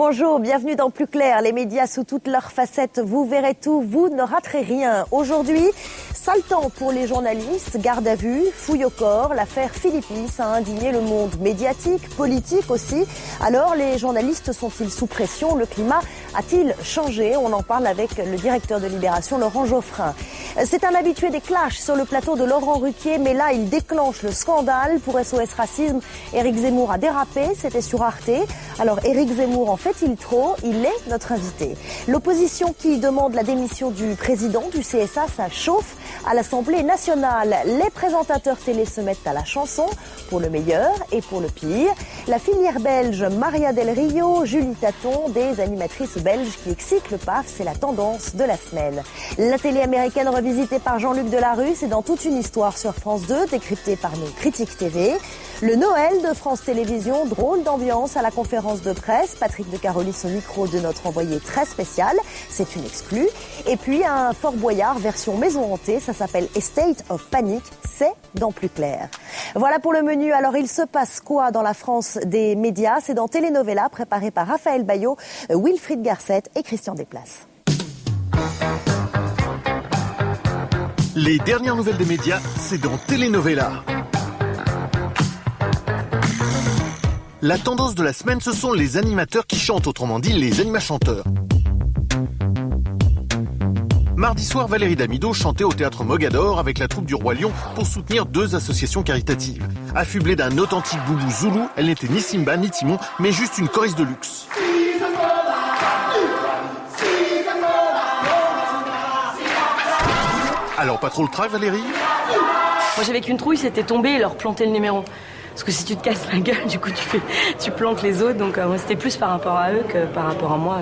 Bonjour, bienvenue dans Plus Clair, les médias sous toutes leurs facettes. Vous verrez tout, vous ne raterez rien. Aujourd'hui, sale temps pour les journalistes, garde à vue, fouille au corps. L'affaire Philippis a indigné le monde médiatique, politique aussi. Alors, les journalistes sont-ils sous pression? Le climat a-t-il changé? On en parle avec le directeur de Libération, Laurent Geoffrin. C'est un habitué des clashs sur le plateau de Laurent Ruquier, mais là, il déclenche le scandale. Pour SOS Racisme, Éric Zemmour a dérapé, c'était sur Arte. Alors, Éric Zemmour, en fait-il trop? Il est notre invité. L'opposition qui demande la démission du président du CSA, ça chauffe à l'Assemblée nationale. Les présentateurs télé se mettent à la chanson, pour le meilleur et pour le pire. La filière belge Maria Del Rio, Julie Taton, des animatrices belges qui excitent le PAF, c'est la tendance de la semaine. La télé américaine revisitée par Jean-Luc Delarue, c'est dans toute une histoire sur France 2, décryptée par nos critiques TV. Le Noël de France Télévisions, drôle d'ambiance à la conférence de presse. Patrick de Carolis au micro de notre envoyé très spécial, c'est une exclue. Et puis un Fort Boyard version maison hantée, ça s'appelle Estate of Panic, c'est dans Plus Clair. Voilà pour le menu. Alors il se passe quoi dans la France des médias? C'est dans Telenovela, préparé par Raphaël Baillot, Wilfried Garcet et Christian Desplaces. Les dernières nouvelles des médias, c'est dans Telenovela. La tendance de la semaine, ce sont les animateurs qui chantent, autrement dit les animachanteurs. Mardi soir, Valérie Damido chantait au théâtre Mogador avec la troupe du Roi Lion pour soutenir 2 associations caritatives. Affublée d'un authentique boubou zoulou, elle n'était ni Simba ni Timon, mais juste une choriste de luxe. Alors pas trop le trac, Valérie? Moi j'avais qu'une trouille, c'était tomber et leur planter le numéro. Parce que si tu te casses la gueule, du coup tu plantes les autres. Donc moi c'était plus par rapport à eux que par rapport à moi.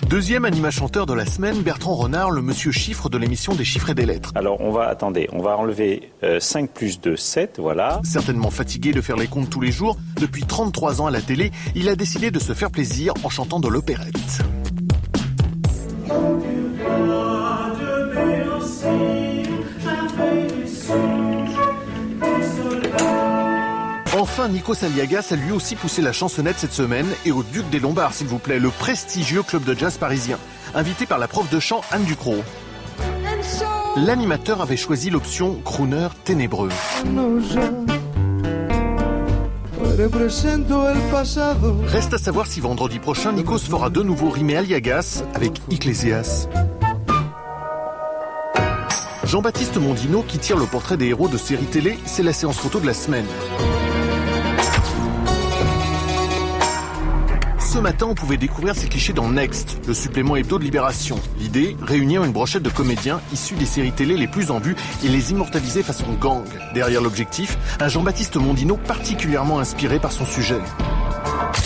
Deuxième animachanteur de la semaine, Bertrand Renard, le monsieur chiffre de l'émission des chiffres et des lettres. Alors on va enlever 5 plus 2, 7, voilà. Certainement fatigué de faire les comptes tous les jours, depuis 33 ans à la télé, il a décidé de se faire plaisir en chantant de l'opérette. Enfin, Nikos Aliagas a lui aussi poussé la chansonnette cette semaine et au Duc des Lombards, s'il vous plaît, le prestigieux club de jazz parisien, invité par la prof de chant Anne Ducrot. L'animateur avait choisi l'option crooner ténébreux. Reste à savoir si vendredi prochain, Nikos fera de nouveau rimer Aliagas avec Iglesias. Jean-Baptiste Mondino, qui tire le portrait des héros de séries télé, c'est la séance photo de la semaine. Ce matin, on pouvait découvrir ces clichés dans Next, le supplément hebdo de Libération. L'idée, réunir une brochette de comédiens issus des séries télé les plus en vue et les immortaliser façon gang. Derrière l'objectif, un Jean-Baptiste Mondino particulièrement inspiré par son sujet.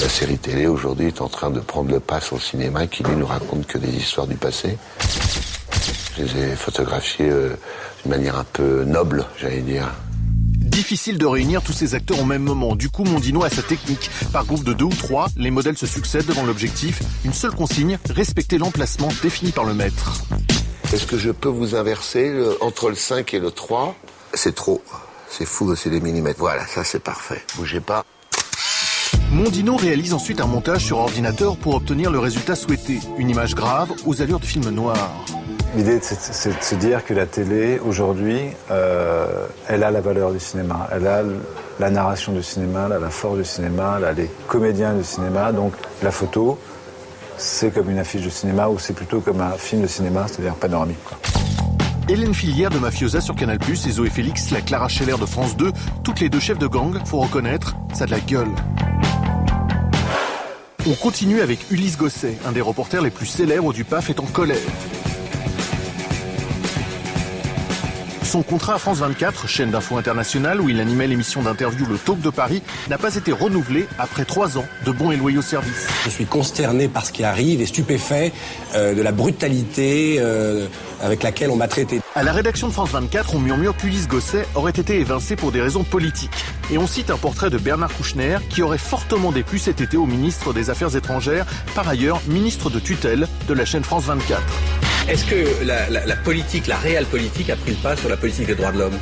La série télé aujourd'hui est en train de prendre le pas sur le cinéma qui lui ne raconte que des histoires du passé. Je les ai photographiés d'une manière un peu noble, j'allais dire. Difficile de réunir tous ces acteurs au même moment. Du coup, Mondino a sa technique. Par groupe de 2 ou 3, les modèles se succèdent devant l'objectif. Une seule consigne, respecter l'emplacement défini par le maître. Est-ce que je peux vous inverser entre le 5 et le 3? C'est trop. C'est fou, c'est des millimètres. Voilà, ça c'est parfait. Bougez pas. Mondino réalise ensuite un montage sur ordinateur pour obtenir le résultat souhaité. Une image grave aux allures de film noir. L'idée, c'est de se dire que la télé, aujourd'hui, elle a la valeur du cinéma. Elle a la narration du cinéma, elle a la force du cinéma, elle a les comédiens du cinéma. Donc la photo, c'est comme une affiche de cinéma ou c'est plutôt comme un film de cinéma, c'est-à-dire panoramique, quoi. Hélène Filière de Mafiosa sur Canal+, et Zoé Félix, la Clara Scheller de France 2, toutes les 2 chefs de gang, faut reconnaître, ça a de la gueule. On continue avec Ulysse Gosset, un des reporters les plus célèbres du PAF est en colère. Son contrat à France 24, chaîne d'info internationale où il animait l'émission d'interview Le Talk de Paris, n'a pas été renouvelé après 3 ans de bons et loyaux services. Je suis consterné par ce qui arrive et stupéfait de la brutalité avec laquelle on m'a traité. À la rédaction de France 24, on murmure qu'Ulysse Gosset aurait été évincé pour des raisons politiques. Et on cite un portrait de Bernard Kouchner qui aurait fortement déplu cet été au ministre des Affaires étrangères, par ailleurs ministre de tutelle de la chaîne France 24. Est-ce que la politique, la réelle politique, a pris le pas sur la politique des droits de l'homme?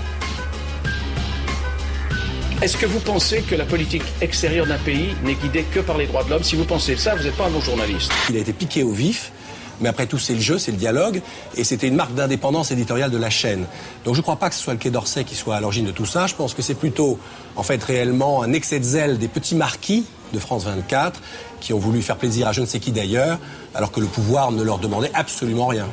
Est-ce que vous pensez que la politique extérieure d'un pays n'est guidée que par les droits de l'homme? Si vous pensez ça, vous n'êtes pas un bon journaliste. Il a été piqué au vif. Mais après tout, c'est le jeu, c'est le dialogue, et c'était une marque d'indépendance éditoriale de la chaîne. Donc je ne crois pas que ce soit le Quai d'Orsay qui soit à l'origine de tout ça. Je pense que c'est plutôt, en fait, réellement un excès de zèle des petits marquis de France 24 qui ont voulu faire plaisir à je ne sais qui d'ailleurs, alors que le pouvoir ne leur demandait absolument rien.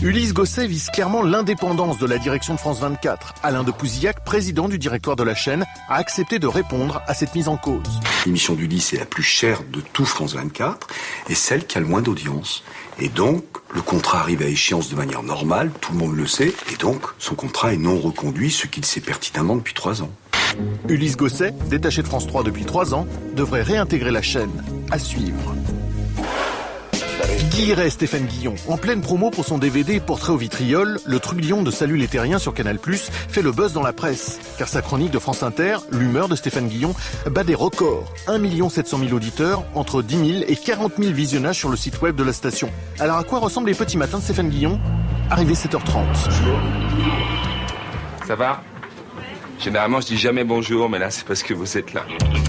Ulysse Gosset vise clairement l'indépendance de la direction de France 24. Alain de Pouzillac, président du directoire de la chaîne, a accepté de répondre à cette mise en cause. L'émission d'Ulysse est la plus chère de tout France 24 et celle qui a le moins d'audience. Et donc, le contrat arrive à échéance de manière normale, tout le monde le sait, et donc son contrat est non reconduit, ce qu'il sait pertinemment depuis 3 ans. Ulysse Gosset, détaché de France 3 depuis 3 ans, devrait réintégrer la chaîne. À suivre. Guilleret Stéphane Guillon, en pleine promo pour son DVD Portrait au vitriol, le trublion de Salut les Terriens sur Canal+, fait le buzz dans la presse. Car sa chronique de France Inter, L'humeur de Stéphane Guillon, bat des records. 1 700 000 auditeurs, entre 10 000 et 40 000 visionnages sur le site web de la station. Alors à quoi ressemblent les petits matins de Stéphane Guillon? Arrivé 7h30. Ça va? Généralement, je dis jamais bonjour, mais là, c'est parce que vous êtes là.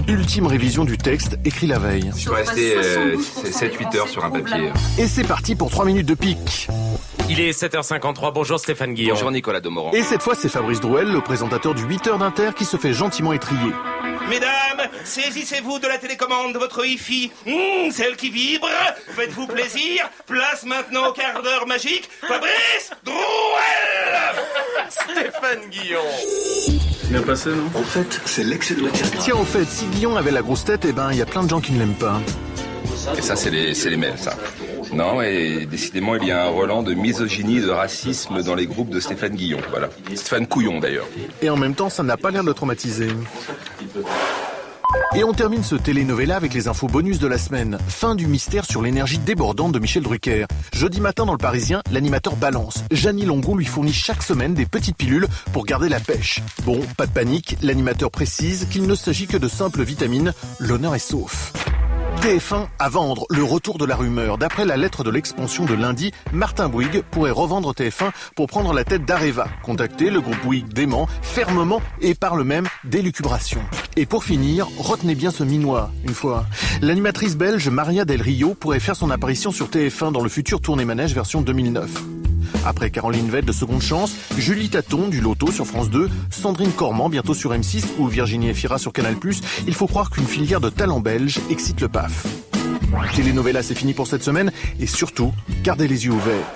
Ultime révision du texte, écrit la veille. Je suis resté 7-8 heures sur un papier. Et c'est parti pour 3 minutes de pique. Il est 7h53, bonjour Stéphane Guillon. Bonjour Nicolas Demorand. Et cette fois, c'est Fabrice Drouel, le présentateur du 8h d'Inter, qui se fait gentiment étriller. Mesdames, saisissez-vous de la télécommande de votre Wi-Fi. Celle qui vibre. Faites-vous plaisir. Place maintenant au quart d'heure magique. Fabrice Drouel. Stéphane Guillon. Bien passé, non? En fait, c'est l'excès de matière. Tiens, au fait, si Guillon avait la grosse tête, eh ben, il y a plein de gens qui ne l'aiment pas. Et ça, c'est les mails, ça. Non, et décidément, il y a un relent de misogynie, de racisme dans les groupes de Stéphane Guillon. Voilà. Stéphane Couillon, d'ailleurs. Et en même temps, ça n'a pas l'air de le traumatiser. Et on termine ce télénovela avec les infos bonus de la semaine. Fin du mystère sur l'énergie débordante de Michel Drucker. Jeudi matin dans Le Parisien, l'animateur balance. Jeannie Longo lui fournit chaque semaine des petites pilules pour garder la pêche. Bon, pas de panique, l'animateur précise qu'il ne s'agit que de simples vitamines. L'honneur est sauf. TF1 à vendre, le retour de la rumeur. D'après la lettre de l'expansion de lundi, Martin Bouygues pourrait revendre TF1 pour prendre la tête d'Areva. Contacté, le groupe Bouygues dément fermement et parle même d'élucubration. Et pour finir, retenez bien ce minois, une fois. L'animatrice belge Maria Del Rio pourrait faire son apparition sur TF1 dans le futur Tourné-Manège version 2009. Après Caroline Vett de Seconde Chance, Julie Taton du Loto sur France 2, Sandrine Cormand bientôt sur M6 ou Virginie Efira sur Canal+, il faut croire qu'une filière de talents belges excite le PAF. Télénovela, c'est fini pour cette semaine et surtout, gardez les yeux ouverts.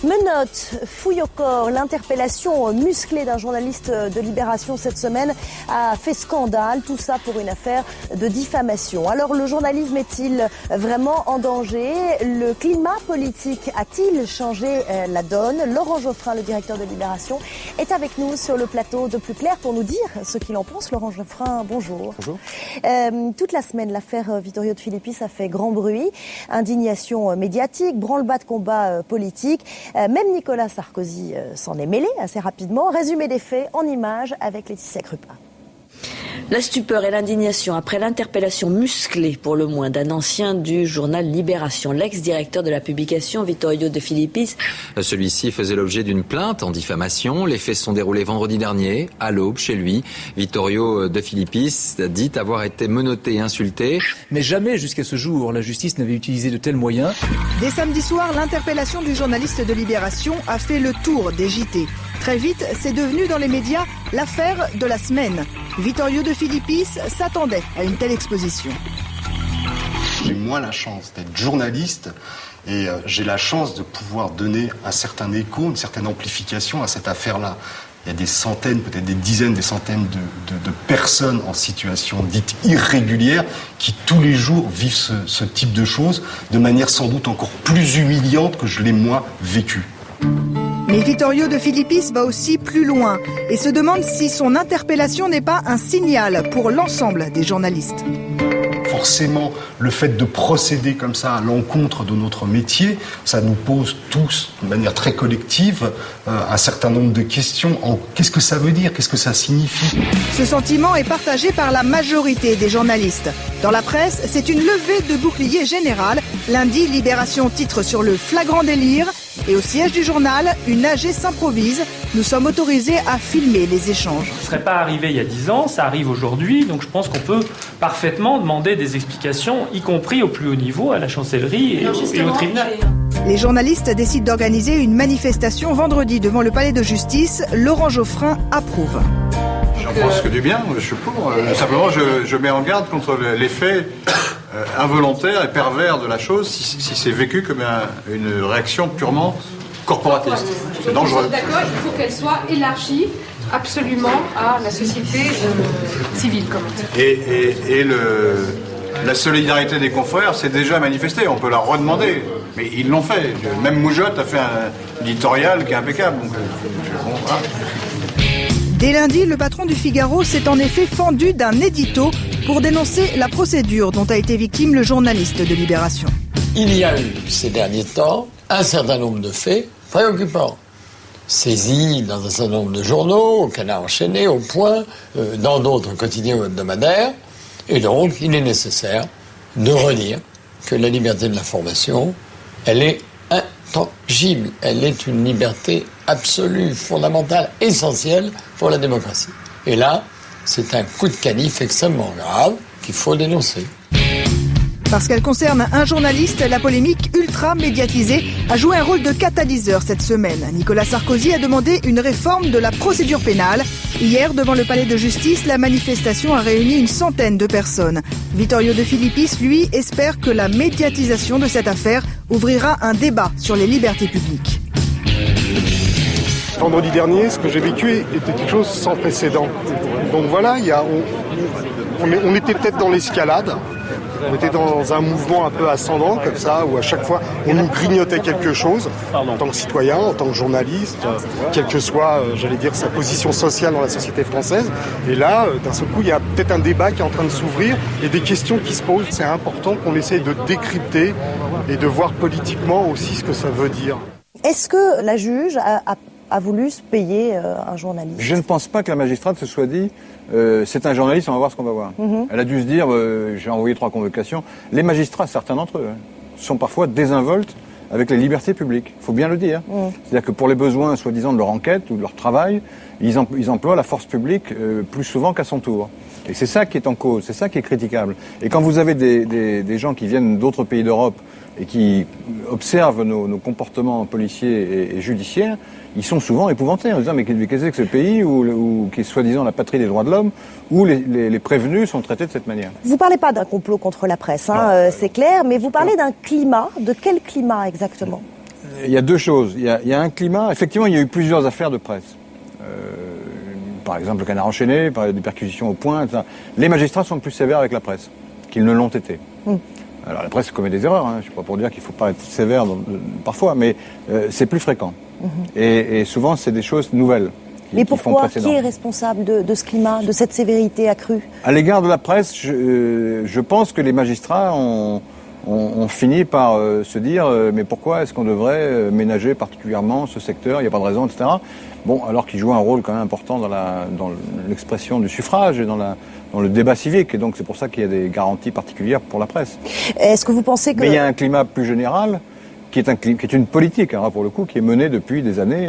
Menottes, fouille au corps, l'interpellation musclée d'un journaliste de Libération cette semaine a fait scandale, tout ça pour une affaire de diffamation. Alors le journalisme est-il vraiment en danger? Le climat politique a-t-il changé la donne? Laurent Geoffrin, le directeur de Libération, est avec nous sur le plateau de Plus Clair pour nous dire ce qu'il en pense. Laurent Geoffrin, bonjour. Bonjour. Toute la semaine, l'affaire Vittorio De Filippis a fait grand bruit, indignation médiatique, branle-bas de combat politique. Même Nicolas Sarkozy s'en est mêlé assez rapidement. Résumé des faits en images avec Laetitia Crupin. La stupeur et l'indignation après l'interpellation musclée, pour le moins, d'un ancien du journal Libération, l'ex-directeur de la publication Vittorio De Filippis. Celui-ci faisait l'objet d'une plainte en diffamation. Les faits se sont déroulés vendredi dernier, à l'aube, chez lui. Vittorio De Filippis dit avoir été menotté et insulté. Mais jamais jusqu'à ce jour, la justice n'avait utilisé de tels moyens. Dès samedi soir, l'interpellation du journaliste de Libération a fait le tour des JT. Très vite, c'est devenu dans les médias l'affaire de la semaine. Vittorio De Filippis s'attendait à une telle exposition. J'ai moi la chance d'être journaliste et j'ai la chance de pouvoir donner un certain écho, une certaine amplification à cette affaire-là. Il y a des centaines, peut-être des dizaines, des centaines de personnes en situation dite irrégulière qui tous les jours vivent ce type de choses de manière sans doute encore plus humiliante que je l'ai moi vécu. Mais Vittorio De Filippis va aussi plus loin et se demande si son interpellation n'est pas un signal pour l'ensemble des journalistes. Forcément, le fait de procéder comme ça à l'encontre de notre métier, ça nous pose tous, de manière très collective, un certain nombre de questions. Qu'est-ce que ça veut dire? Qu'est-ce que ça signifie? Ce sentiment est partagé par la majorité des journalistes. Dans la presse, c'est une levée de bouclier générale Lundi, Libération titre sur le flagrant délire. Et au siège du journal, une AG s'improvise. Nous sommes autorisés à filmer les échanges. Ce ne serait pas arrivé il y a 10 ans, ça arrive aujourd'hui. Donc je pense qu'on peut parfaitement demander des explications, y compris au plus haut niveau, à la chancellerie et au tribunal. Les journalistes décident d'organiser une manifestation vendredi devant le palais de justice. Laurent Geoffrin approuve. J'en pense que du bien, je suis pour. Simplement, je mets en garde contre l'effet involontaire et pervers de la chose si c'est vécu comme une réaction purement corporatiste. C'est dangereux. D'accord, il faut qu'elle soit élargie absolument à la société civile. Et la solidarité des confrères s'est déjà manifestée, on peut la redemander. Mais ils l'ont fait. Même Moujotte a fait un éditorial qui est impeccable. Donc, Dès lundi, le patron du Figaro s'est en effet fendu d'un édito pour dénoncer la procédure dont a été victime le journaliste de Libération. Il y a eu, ces derniers temps, un certain nombre de faits préoccupants, saisis dans un certain nombre de journaux, au Canard enchaîné, au Point, dans d'autres quotidiens ou hebdomadaires. Et donc, il est nécessaire de redire que la liberté de l'information, elle est intangible. Elle est une liberté absolue, fondamentale, essentielle pour la démocratie. Et là, c'est un coup de canif extrêmement grave qu'il faut dénoncer. Parce qu'elle concerne un journaliste, la polémique ultra médiatisée a joué un rôle de catalyseur cette semaine. Nicolas Sarkozy a demandé une réforme de la procédure pénale. Hier, devant le palais de justice, la manifestation a réuni une centaine de personnes. Vittorio De Filippis, lui, espère que la médiatisation de cette affaire ouvrira un débat sur les libertés publiques. Vendredi dernier, ce que j'ai vécu était quelque chose sans précédent. Donc voilà, on était peut-être dans l'escalade. On était dans un mouvement un peu ascendant, comme ça, où à chaque fois, on nous grignotait quelque chose, en tant que citoyen, en tant que journaliste, quelle que soit, j'allais dire, sa position sociale dans la société française. Et là, d'un seul coup, il y a peut-être un débat qui est en train de s'ouvrir et des questions qui se posent. C'est important qu'on essaye de décrypter et de voir politiquement aussi ce que ça veut dire. Est-ce que la juge a voulu se payer un journaliste? Je ne pense pas que la magistrate se soit dit c'est un journaliste, on va voir ce qu'on va voir. Elle a dû se dire j'ai envoyé 3 convocations. Les magistrats, certains d'entre eux, sont parfois désinvoltes avec les libertés publiques. Il faut bien le dire. C'est-à-dire que pour les besoins, soi-disant, de leur enquête ou de leur travail, ils emploient la force publique plus souvent qu'à son tour. Et c'est ça qui est en cause, c'est ça qui est critiquable. Et quand vous avez des gens qui viennent d'autres pays d'Europe et qui observent nos comportements policiers et judiciaires, ils sont souvent épouvantés en disant mais qu'est-ce que c'est que ce pays où qui est soi-disant la patrie des droits de l'homme, où les prévenus sont traités de cette manière. Vous parlez pas d'un complot contre la presse, c'est clair, mais vous parlez d'un climat. De quel climat exactement? Il y a deux choses. Il y a un climat. Effectivement, il y a eu plusieurs affaires de presse. Par exemple, le Canard enchaîné, des perquisitions au Point, etc. Les magistrats sont plus sévères avec la presse qu'ils ne l'ont été. Alors la presse commet des erreurs, je ne suis pas pour dire qu'il ne faut pas être sévère parfois, mais c'est plus fréquent. Et souvent, c'est des choses nouvelles. Mais pourquoi? Qui est responsable de ce climat, de cette sévérité accrue? À l'égard de la presse, je pense que les magistrats ont fini par se dire mais pourquoi est-ce qu'on devrait ménager particulièrement ce secteur? Il n'y a pas de raison, etc. Bon, alors qu'ils jouent un rôle quand même important dans l'expression du suffrage et dans le débat civique. Et donc c'est pour ça qu'il y a des garanties particulières pour la presse. Est-ce que vous pensez que... Mais il y a un climat plus général qui est une politique, pour le coup, qui est menée depuis des années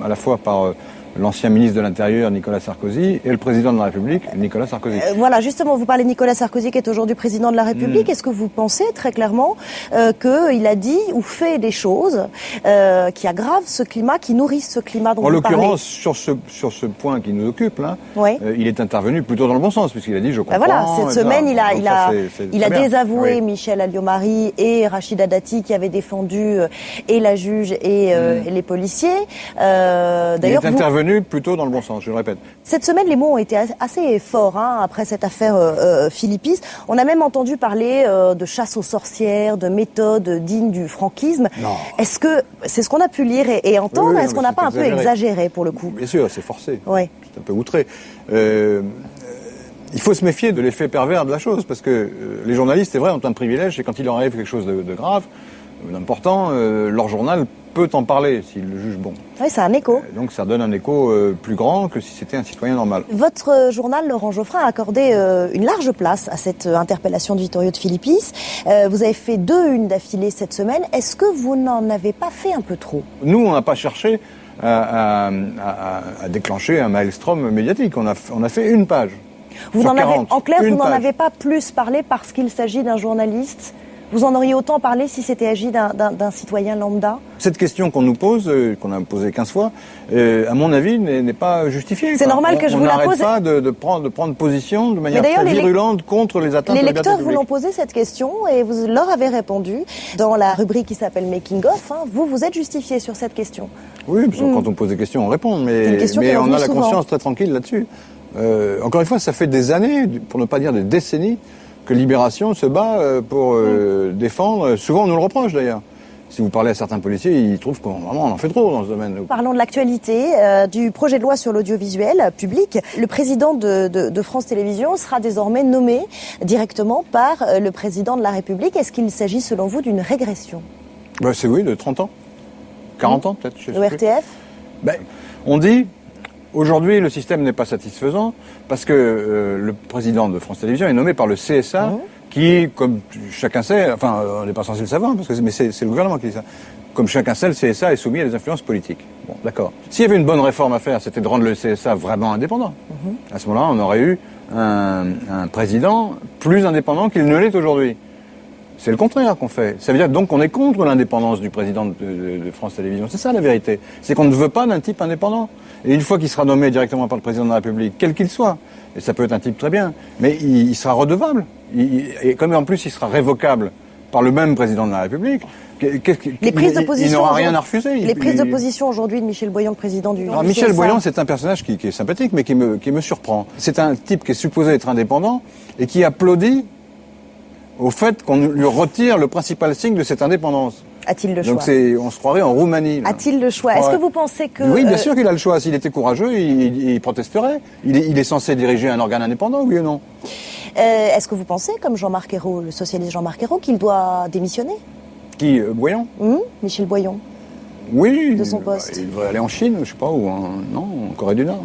à la fois par l'ancien ministre de l'Intérieur, Nicolas Sarkozy, et le président de la République, Nicolas Sarkozy. Voilà, justement, vous parlez de Nicolas Sarkozy, qui est aujourd'hui président de la République. Est-ce que vous pensez très clairement qu'il a dit ou fait des choses qui aggravent ce climat, qui nourrissent ce climat dont vous parlez? En l'occurrence, sur ce point qui nous occupe, là, il est intervenu plutôt dans le bon sens, puisqu'il a dit « je comprends ». Voilà, cette semaine, il a désavoué Michel Alliot-Marie et Rachida Dati, qui avaient défendu et la juge et les policiers. D'ailleurs, plutôt dans le bon sens, je le répète. Cette semaine, les mots ont été assez forts après cette affaire Philippis. On a même entendu parler de chasse aux sorcières, de méthodes dignes du franquisme. Non. Est-ce que c'est ce qu'on a pu lire et entendre? Est-ce qu'on n'a pas un peu exagéré pour le coup? Bien sûr, c'est forcé. Oui. C'est un peu outré. Il faut se méfier de l'effet pervers de la chose, parce que les journalistes, c'est vrai, ont un privilège, c'est quand il leur arrive quelque chose de grave, d'important, leur journal peut en parler s'il le juge bon. Oui, c'est un écho. Donc ça donne un écho plus grand que si c'était un citoyen normal. Votre journal, Laurent Geoffrin, a accordé une large place à cette interpellation de Vittorio de Philippis. Vous avez fait 2 unes d'affilée cette semaine. Est-ce que vous n'en avez pas fait un peu trop? Nous, on n'a pas cherché à déclencher un maelstrom médiatique. On a fait une page. Vous sur n'en avez, 40, en clair, vous une n'en page. avez pas plus parlé parce qu'il s'agit d'un journaliste? Vous en auriez autant parlé si c'était agi d'un citoyen lambda? Cette question qu'on nous pose, qu'on a posée 15 fois, à mon avis, n'est pas justifiée. C'est normal que je vous la pose. On n'arrête pas de prendre position de manière très virulente contre les atteintes à Les la liberté lecteurs vous publique. l'ont posé cette question et vous leur avez répondu dans la rubrique qui s'appelle Making of. Vous êtes justifié sur cette question. Oui, parce que quand on pose des questions, on répond, mais on a la conscience très tranquille là-dessus. Encore une fois, ça fait des années, pour ne pas dire des décennies, que Libération se bat pour défendre. Souvent, on nous le reproche d'ailleurs. Si vous parlez à certains policiers, ils trouvent qu'on vraiment on en fait trop dans ce domaine. Parlons de l'actualité du projet de loi sur l'audiovisuel public. Le président de France Télévisions sera désormais nommé directement par le président de la République. Est-ce qu'il s'agit selon vous d'une régression? C'est oui, de 30 ans. 40 ans peut-être. Le RTF on dit, aujourd'hui le système n'est pas satisfaisant parce que le président de France Télévisions est nommé par le CSA qui, comme chacun sait, enfin on n'est pas censé le savoir, mais c'est le gouvernement qui dit ça. Comme chacun sait, le CSA est soumis à des influences politiques. Bon, d'accord. S'il y avait une bonne réforme à faire, c'était de rendre le CSA vraiment indépendant. À ce moment-là, on aurait eu un président plus indépendant qu'il ne l'est aujourd'hui. C'est le contraire qu'on fait. Ça veut dire donc qu'on est contre l'indépendance du président de France Télévisions. C'est ça la vérité. C'est qu'on ne veut pas d'un type indépendant. Et une fois qu'il sera nommé directement par le président de la République, quel qu'il soit, et ça peut être un type très bien, mais il sera redevable. Et comme en plus il sera révocable par le même président de la République, il n'aura rien à refuser. Les prises de position aujourd'hui de Michel Boyan, le président du Alors, Michel CSA. Boyan, c'est un personnage qui est sympathique, mais qui me surprend. C'est un type qui est supposé être indépendant et qui applaudit au fait qu'on lui retire le principal signe de cette indépendance. A-t-il le choix? Donc on se croirait en Roumanie. Là. A-t-il le choix? Est-ce que vous pensez que... Oui, bien sûr qu'il a le choix. S'il était courageux, il protesterait. Il est censé diriger un organe indépendant, oui ou non? Est-ce que vous pensez, comme Jean-Marc Ayrault, le socialiste Jean-Marc Ayrault, qu'il doit démissionner? Qui, Boyan? Michel Boyan. Oui. De son poste. Il devrait aller en Chine, je sais pas, ou en Corée du Nord.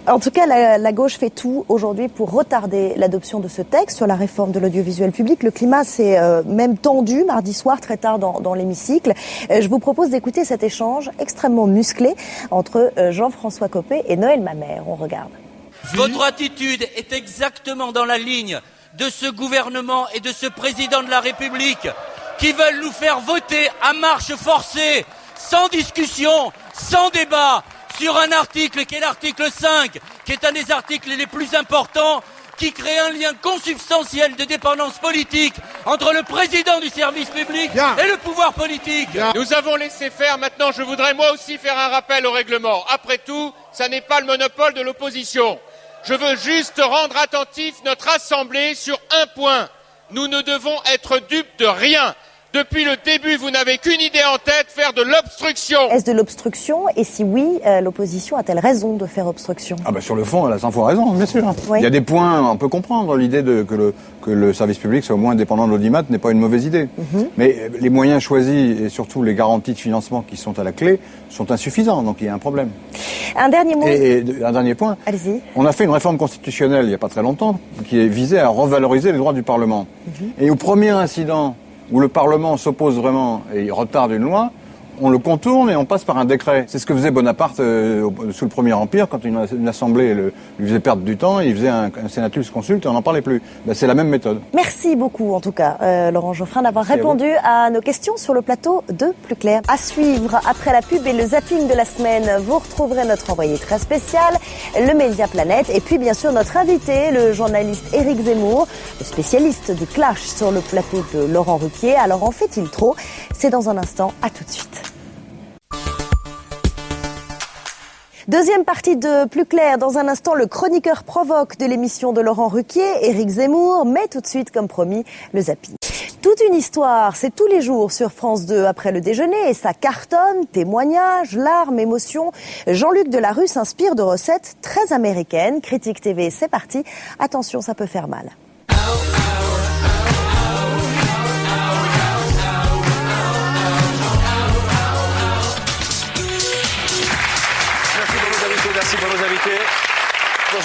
En tout cas, la gauche fait tout aujourd'hui pour retarder l'adoption de ce texte sur la réforme de l'audiovisuel public. Le climat s'est même tendu mardi soir, très tard dans l'hémicycle. Je vous propose d'écouter cet échange extrêmement musclé entre Jean-François Copé et Noël Mamère. On regarde. Votre attitude est exactement dans la ligne de ce gouvernement et de ce président de la République qui veulent nous faire voter à marche forcée, sans discussion, sans débat, sur un article qui est l'article 5, qui est un des articles les plus importants, qui crée un lien consubstantiel de dépendance politique entre le président du service public et le pouvoir politique. Nous avons laissé faire, maintenant je voudrais moi aussi faire un rappel au règlement. Après tout, ça n'est pas le monopole de l'opposition. Je veux juste rendre attentif notre Assemblée sur un point. Nous ne devons être dupes de rien. Depuis le début, vous n'avez qu'une idée en tête, faire de l'obstruction. Est-ce de l'obstruction? Et si oui, l'opposition a-t-elle raison de faire obstruction? Sur le fond, elle a 100 fois raison, bien sûr. Oui. Il y a des points, on peut comprendre l'idée que le service public soit au moins indépendant de l'audimat n'est pas une mauvaise idée. Mais les moyens choisis et surtout les garanties de financement qui sont à la clé sont insuffisants, donc il y a un problème. Un dernier mot. Et un dernier point. Allez-y. On a fait une réforme constitutionnelle il n'y a pas très longtemps qui est visée à revaloriser les droits du Parlement. Et au premier incident où le Parlement s'oppose vraiment et retarde une loi, on le contourne et on passe par un décret. C'est ce que faisait Bonaparte sous le Premier Empire, quand une assemblée lui faisait perdre du temps, il faisait un senatus consulte et on n'en parlait plus. C'est la même méthode. Merci beaucoup, en tout cas, Laurent Geoffrin, d'avoir répondu à nos questions sur le plateau de Plus Clair. À suivre, après la pub et le zapping de la semaine, vous retrouverez notre envoyé très spécial, le Média Planète, et puis bien sûr notre invité, le journaliste Éric Zemmour, le spécialiste du clash sur le plateau de Laurent Ruquier. Alors en fait-il trop? C'est dans un instant, à tout de suite. Deuxième partie de Plus Clair. Dans un instant, le chroniqueur provoque de l'émission de Laurent Ruquier, Éric Zemmour, mais tout de suite, comme promis, le zapping. Toute une histoire, c'est tous les jours sur France 2 après le déjeuner et ça cartonne, témoignages, larmes, émotions. Jean-Luc Delarue s'inspire de recettes très américaines. Critique TV, c'est parti. Attention, ça peut faire mal.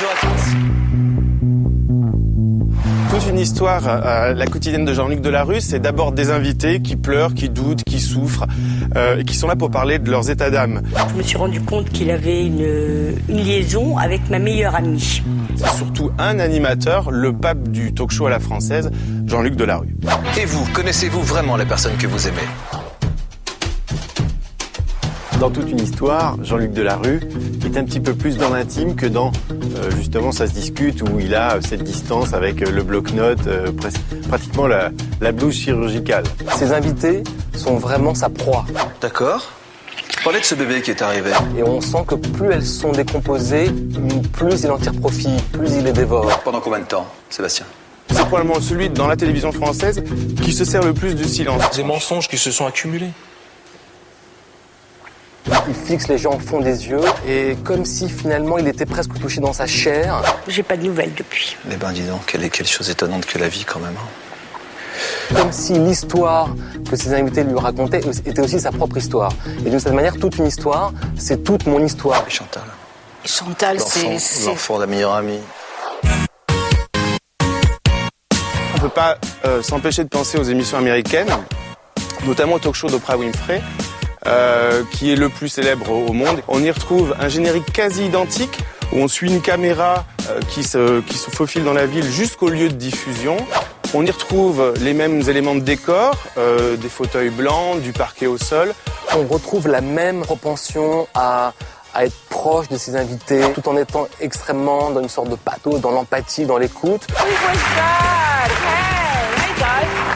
Bonjour à tous. Toute une histoire, la quotidienne de Jean-Luc Delarue, c'est d'abord des invités qui pleurent, qui doutent, qui souffrent, et qui sont là pour parler de leurs états d'âme. Je me suis rendu compte qu'il avait une liaison avec ma meilleure amie. C'est surtout un animateur, le pape du talk-show à la française, Jean-Luc Delarue. Et vous, connaissez-vous vraiment la personne que vous aimez ? Dans toute une histoire, Jean-Luc Delarue est un petit peu plus dans l'intime que dans, justement, ça se discute, où il a cette distance avec le bloc-notes, pratiquement la blouse chirurgicale. Ses invités sont vraiment sa proie. D'accord. Parlez de ce bébé qui est arrivé. Et on sent que plus elles sont décomposées, plus il en tire profit, plus il les dévore. Pendant combien de temps, Sébastien ? C'est probablement celui dans la télévision française qui se sert le plus du silence. Des mensonges qui se sont accumulés. Il fixe les gens au fond des yeux et comme si finalement il était presque touché dans sa chair. J'ai pas de nouvelles depuis. Eh ben dis donc, quelle chose étonnante que la vie quand même. Comme si l'histoire que ses invités lui racontaient était aussi sa propre histoire. Et d'une certaine manière, toute une histoire, c'est toute mon histoire. Et Chantal. Chantal, c'est... L'enfant de la meilleure amie. On ne peut pas s'empêcher de penser aux émissions américaines, notamment au talk-show d'Oprah Winfrey, qui est le plus célèbre au monde. On y retrouve un générique quasi identique où on suit une caméra qui se faufile dans la ville jusqu'au lieu de diffusion. On y retrouve les mêmes éléments de décor, des fauteuils blancs, du parquet au sol. On retrouve la même propension à être proche de ses invités, tout en étant extrêmement dans une sorte de pathos, dans l'empathie, dans l'écoute.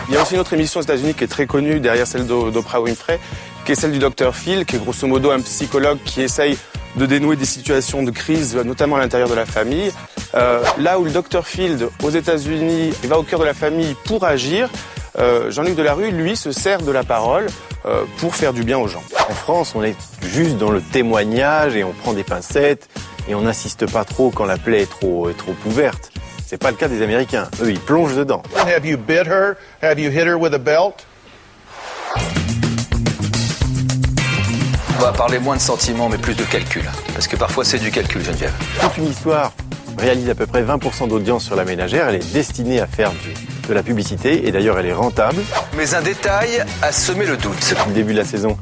Il y a aussi une autre émission aux États-Unis qui est très connue derrière celle d'Oprah Winfrey, qui est celle du Dr Phil, qui est grosso modo un psychologue qui essaye de dénouer des situations de crise, notamment à l'intérieur de la famille. Là où le Dr Phil, aux États-Unis, va au cœur de la famille pour agir, Jean-Luc Delarue, lui, se sert de la parole pour faire du bien aux gens. En France, on est juste dans le témoignage et on prend des pincettes et on n'insiste pas trop quand la plaie est trop ouverte. C'est pas le cas des Américains. Eux, ils plongent dedans. Have you bit her? Have you hit her with a belt? On va parler moins de sentiments, mais plus de calcul. Parce que parfois, c'est du calcul, Geneviève. Toute une histoire réalise à peu près 20% d'audience sur la ménagère. Elle est destinée à faire de la publicité et d'ailleurs, elle est rentable. Mais un détail a semé le doute. Depuis le début de la saison,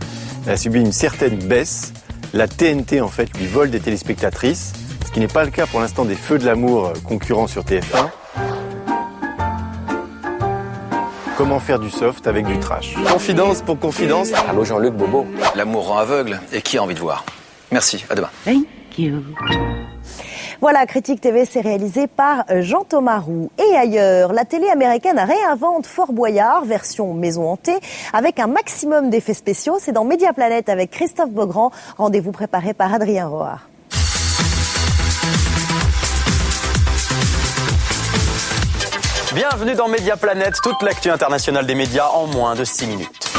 elle a subi une certaine baisse. La TNT, en fait, lui vole des téléspectatrices. Ce qui n'est pas le cas pour l'instant des Feux de l'amour concurrents sur TF1. Comment faire du soft avec du trash? Confidence pour confidence. Allô Jean-Luc Bobo. L'amour rend aveugle. Et qui a envie de voir? Merci, à demain. Thank you. Voilà, Critique TV, c'est réalisé par Jean-Thomas Roux. Et ailleurs, la télé américaine réinvente Fort Boyard, version maison hantée, avec un maximum d'effets spéciaux. C'est dans Mediaplanète avec Christophe Beaugrand. Rendez-vous préparé par Adrien Roard. Bienvenue dans Mediaplanète, toute l'actu internationale des médias en moins de 6 minutes.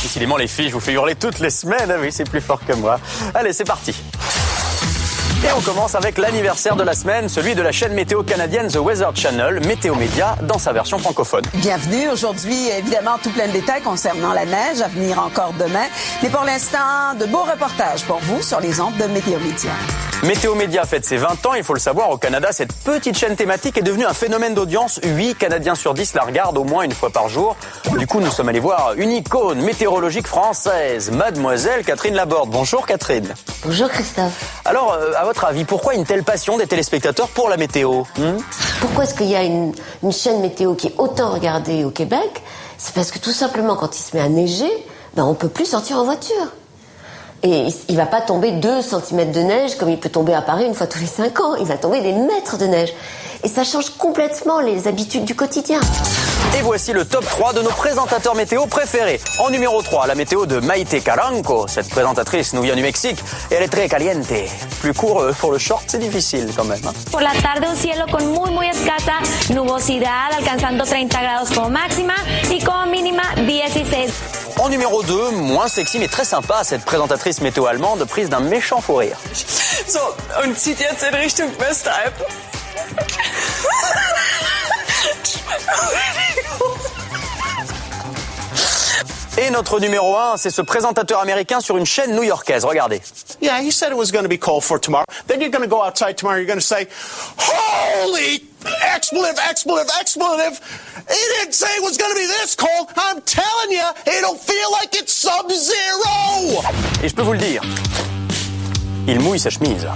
Décidément les filles, je vous fais hurler toutes les semaines, ah oui c'est plus fort que moi. Allez c'est parti. Et on commence avec l'anniversaire de la semaine, celui de la chaîne météo canadienne The Weather Channel, Météo Média, dans sa version francophone. Bienvenue. Aujourd'hui, évidemment, tout plein de détails concernant la neige à venir encore demain. Mais pour l'instant, de beaux reportages pour vous sur les ondes de Météo Média. Météo Média fête ses 20 ans, il faut le savoir, au Canada, cette petite chaîne thématique est devenue un phénomène d'audience. 8 Canadiens sur 10 la regardent au moins une fois par jour. Du coup, nous sommes allés voir une icône météorologique française, Mademoiselle Catherine Laborde. Bonjour Catherine. Bonjour Christophe. Alors, à votre avis, pourquoi une telle passion des téléspectateurs pour la météo? Pourquoi est-ce qu'il y a une chaîne météo qui est autant regardée au Québec? C'est parce que tout simplement, quand il se met à neiger, on peut plus sortir en voiture. Et il va pas tomber 2 cm de neige comme il peut tomber à Paris une fois tous les 5 ans. Il va tomber des mètres de neige. Et ça change complètement les habitudes du quotidien. Et voici le top 3 de nos présentateurs météo préférés. En numéro 3, la météo de Maite Caranco. Cette présentatrice nous vient du Mexique et elle est très caliente. Plus court pour le short, c'est difficile quand même. Por la tarde un cielo con muy escasa nubosidad, alcanzando 30 grados como máxima y como mínima 16. En numéro 2, moins sexy mais très sympa, cette présentatrice météo allemande prise d'un méchant fou rire. So, und zieht jetzt in Richtung Westalb. Et notre numéro 1, c'est ce présentateur américain sur une chaîne new-yorkaise. Regardez. Yeah, he said it was going to be cold for tomorrow. Then you're going to go outside tomorrow, you're going to say, holy expletive, expletive, expletive. He didn't say it was going to be this cold. I'm telling you, it'll feel like it's sub-zero. Et je peux vous le dire, il mouille sa chemise.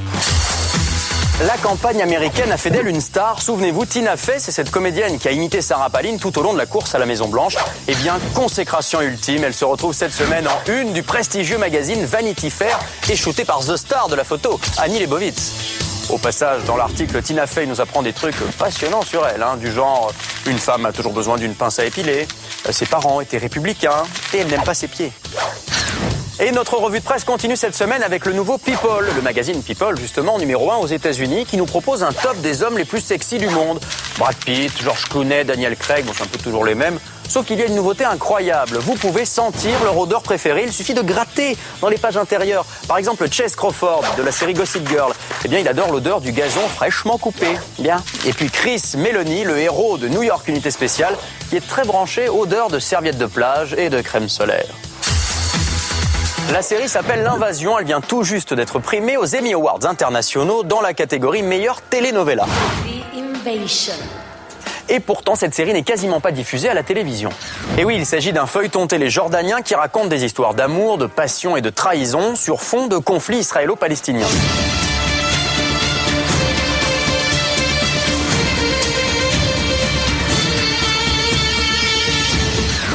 La campagne américaine a fait d'elle une star. Souvenez-vous, Tina Fey, c'est cette comédienne qui a imité Sarah Palin tout au long de la course à la Maison-Blanche. Eh bien, consécration ultime, elle se retrouve cette semaine en une du prestigieux magazine Vanity Fair et shootée par The Star de la photo, Annie Leibovitz. Au passage, dans l'article, Tina Fey nous apprend des trucs passionnants sur elle, du genre une femme a toujours besoin d'une pince à épiler, ses parents étaient républicains et elle n'aime pas ses pieds. Et notre revue de presse continue cette semaine avec le nouveau People, le magazine People, justement, numéro 1 aux États-Unis, qui nous propose un top des hommes les plus sexy du monde. Brad Pitt, George Clooney, Daniel Craig, bon, c'est un peu toujours les mêmes. Sauf qu'il y a une nouveauté incroyable. Vous pouvez sentir leur odeur préférée. Il suffit de gratter dans les pages intérieures. Par exemple, Chase Crawford, de la série Gossip Girl. Eh bien, il adore l'odeur du gazon fraîchement coupé. Bien. Et puis Chris Meloni, le héros de New York Unité Spéciale, qui est très branché odeur de serviettes de plage et de crème solaire. La série s'appelle L'Invasion, elle vient tout juste d'être primée aux Emmy Awards internationaux dans la catégorie meilleure telenovela. Et pourtant, cette série n'est quasiment pas diffusée à la télévision. Et oui, il s'agit d'un feuilleton télé jordanien qui raconte des histoires d'amour, de passion et de trahison sur fond de conflit israélo-palestinien.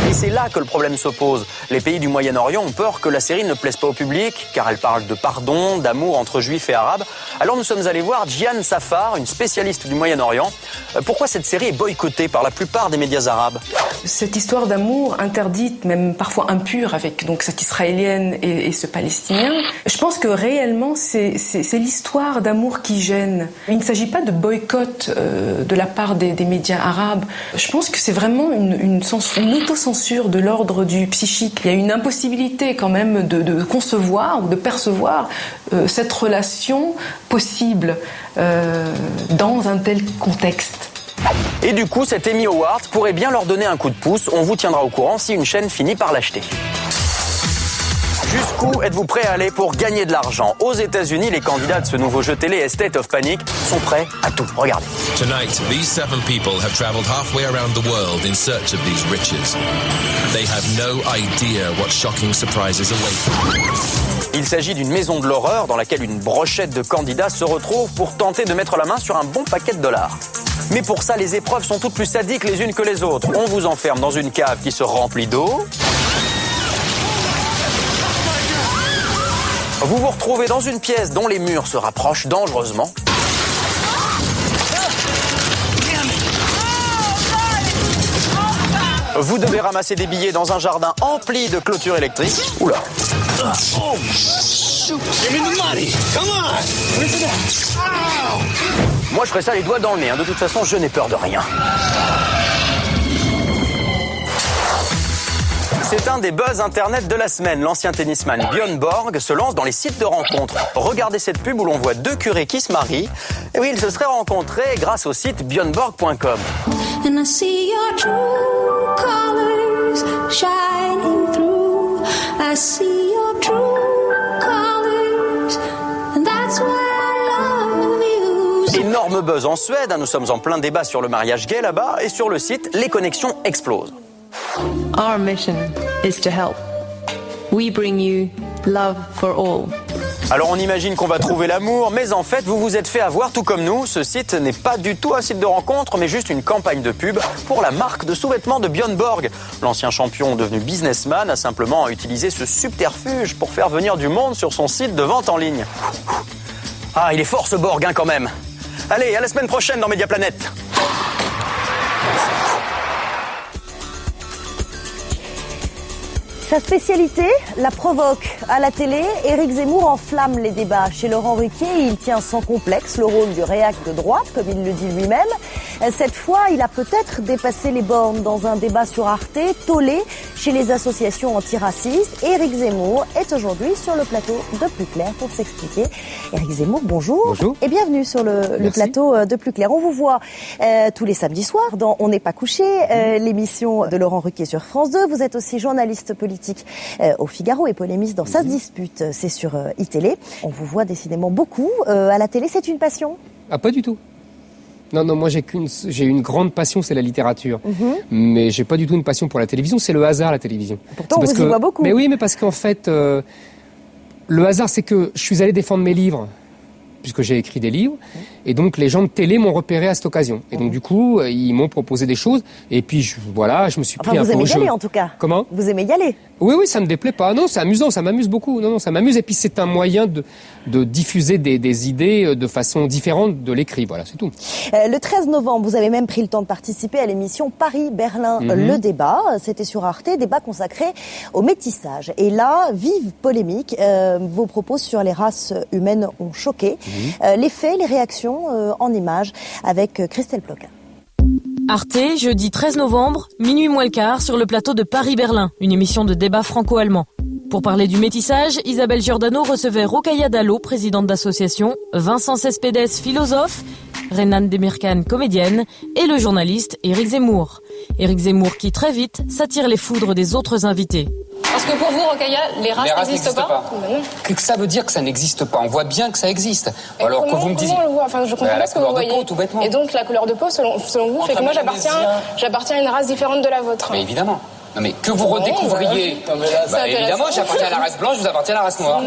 Et c'est là que le problème se pose. Les pays du Moyen-Orient ont peur que la série ne plaise pas au public, car elle parle de pardon, d'amour entre juifs et arabes. Alors nous sommes allés voir Jian Safar, une spécialiste du Moyen-Orient. Pourquoi cette série est boycottée par la plupart des médias arabes ? Cette histoire d'amour interdite, même parfois impure, avec donc cette Israélienne et ce Palestinien, je pense que réellement c'est l'histoire d'amour qui gêne. Il ne s'agit pas de boycott de la part des médias arabes. Je pense que c'est vraiment une autocensure de l'ordre du psychique. Il y a une impossibilité quand même de concevoir ou de percevoir cette relation possible dans un tel contexte. Et du coup, cet Emmy Award pourrait bien leur donner un coup de pouce. On vous tiendra au courant si une chaîne finit par l'acheter. Jusqu'où êtes-vous prêts à aller pour gagner de l'argent ? Aux États-Unis, les candidats de ce nouveau jeu télé State of Panic sont prêts à tout. Regardez. Tonight, these 7 people have traveled halfway around the world in search of these riches. They have no idea what shocking surprises await them. Il s'agit d'une maison de l'horreur dans laquelle une brochette de candidats se retrouve pour tenter de mettre la main sur un bon paquet de dollars. Mais pour ça, les épreuves sont toutes plus sadiques les unes que les autres. On vous enferme dans une cave qui se remplit d'eau. Vous vous retrouvez dans une pièce dont les murs se rapprochent dangereusement. Vous devez ramasser des billets dans un jardin empli de clôtures électriques. Oula. Moi, je ferais ça les doigts dans le nez. De toute façon, je n'ai peur de rien. C'est un des buzz internet de la semaine. L'ancien tennisman Björn Borg se lance dans les sites de rencontres. Regardez cette pub où l'on voit 2 curés qui se marient. Et oui, ils se seraient rencontrés grâce au site björnborg.com. And I see your true colors shining through. I see your true colors, and that's why I love you. Énorme buzz en Suède. Nous sommes en plein débat sur le mariage gay là-bas. Et sur le site, les connexions explosent. Our mission is to help. We bring you love for all. Alors on imagine qu'on va trouver l'amour, mais en fait vous vous êtes fait avoir tout comme nous. Ce site n'est pas du tout un site de rencontre, mais juste une campagne de pub pour la marque de sous-vêtements de Björn Borg. L'ancien champion devenu businessman a simplement utilisé ce subterfuge pour faire venir du monde sur son site de vente en ligne. Ah, il est fort ce Borg quand même. Allez, à la semaine prochaine dans Mediaplanète. Sa spécialité, la provoque. À la télé, Éric Zemmour enflamme les débats. Chez Laurent Ruquier, il tient sans complexe le rôle du réac de droite, comme il le dit lui-même. Cette fois, il a peut-être dépassé les bornes dans un débat sur Arte, tollé chez les associations antiracistes. Éric Zemmour est aujourd'hui sur le plateau de Plus Clair pour s'expliquer. Éric Zemmour, bonjour. Bonjour. Et bienvenue sur le plateau de Plus Clair. On vous voit tous les samedis soirs dans On n'est pas couché, l'émission de Laurent Ruquier sur France 2. Vous êtes aussi journaliste politique au Figaro et polémiste dans Ça se dispute, c'est sur iTélé. On vous voit décidément beaucoup à la télé. C'est une passion ? Ah, pas du tout. Non, moi j'ai une grande passion, c'est la littérature. Mais j'ai pas du tout une passion pour la télévision, c'est le hasard, la télévision. Pourtant, on vous y voit beaucoup. Mais oui, mais parce qu'en fait, le hasard, c'est que je suis allé défendre mes livres, puisque j'ai écrit des livres, et donc les gens de télé m'ont repéré à cette occasion. Et donc du coup, ils m'ont proposé des choses, et puis je me suis pris un peu au jeu. Vous aimez y aller en tout cas. Comment ? Vous aimez y aller. Oui, ça me déplaît pas. Non, c'est amusant, ça m'amuse beaucoup. Non, ça m'amuse, et puis c'est un moyen de diffuser des idées de façon différente de l'écrit. Voilà, c'est tout. Le 13 novembre, vous avez même pris le temps de participer à l'émission Paris-Berlin, le débat. C'était sur Arte, débat consacré au métissage. Et là, vive polémique, vos propos sur les races humaines ont choqué. Les faits, les réactions en images avec Christelle Ploquin. Arte, jeudi 13 novembre, minuit moins le quart, sur le plateau de Paris-Berlin, une émission de débat franco-allemand. Pour parler du métissage, Isabelle Giordano recevait Rokhaya Diallo, présidente d'association, Vincent Cespedes, philosophe, Renan Demirkan, comédienne, et le journaliste Éric Zemmour. Éric Zemmour qui, très vite, s'attire les foudres des autres invités. Parce que pour vous, Rokhaya, les races n'existent pas. Qu'est-ce que ça veut dire que ça n'existe pas ? On voit bien que ça existe. Alors que vous me disiez... Comment on le voit ? Enfin, je comprends pas ce que vous voyez. Peau, tout bêtement. Et donc la couleur de peau, selon vous, fait que moi j'appartiens à une race différente de la vôtre. Mais évidemment. Non mais que vous redécouvriez. Évidemment, j'appartiens à la race blanche, vous appartenez à la race noire.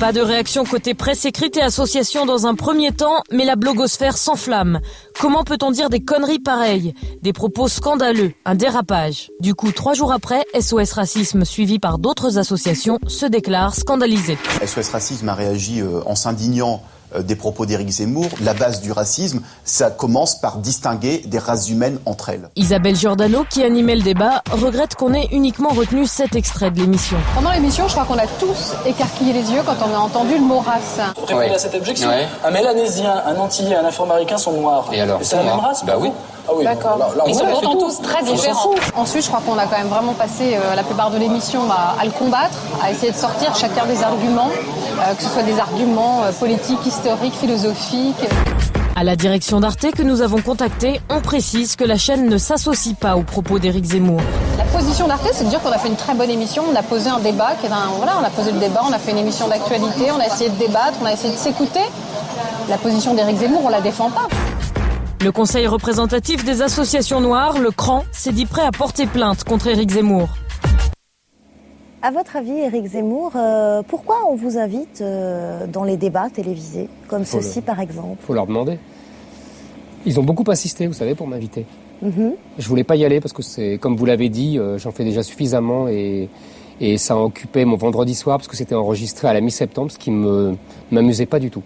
Pas de réaction côté presse écrite et association dans un premier temps, mais la blogosphère s'enflamme. Comment peut-on dire des conneries pareilles ? Des propos scandaleux, un dérapage. Du coup, 3 jours après, SOS Racisme, suivi par d'autres associations, se déclare scandalisé. SOS Racisme a réagi en s'indignant des propos d'Éric Zemmour. La base du racisme, ça commence par distinguer des races humaines entre elles. Isabelle Giordano, qui animait le débat, regrette qu'on ait uniquement retenu cet extrait de l'émission. Pendant l'émission, je crois qu'on a tous écarquillé les yeux quand on a entendu le mot race. Pour répondre à cette objection, un mélanésien, un antillais, un afro-américain sont noirs. Et alors, c'est la même race ? Bah oui. Ah oui. D'accord. Ils sont pourtant tous très différents. Ensuite, je crois qu'on a quand même vraiment passé la plupart de l'émission à le combattre, à essayer de sortir chacun des arguments, que ce soit des arguments politiques, historiques, philosophiques. À la direction d'Arte que nous avons contactée, on précise que la chaîne ne s'associe pas aux propos d'Éric Zemmour. La position d'Arte, c'est de dire qu'on a fait une très bonne émission, on a posé un débat, on a posé le débat, on a fait une émission d'actualité, on a essayé de débattre, on a essayé de s'écouter. La position d'Éric Zemmour, on la défend pas. Le Conseil représentatif des associations noires, le CRAN, s'est dit prêt à porter plainte contre Éric Zemmour. À votre avis, Éric Zemmour, pourquoi on vous invite dans les débats télévisés, comme ceci par exemple ? Il faut leur demander. Ils ont beaucoup insisté, vous savez, pour m'inviter. Je voulais pas y aller parce que c'est, comme vous l'avez dit, j'en fais déjà suffisamment et ça occupait mon vendredi soir parce que c'était enregistré à la mi-septembre, ce qui m'amusait pas du tout.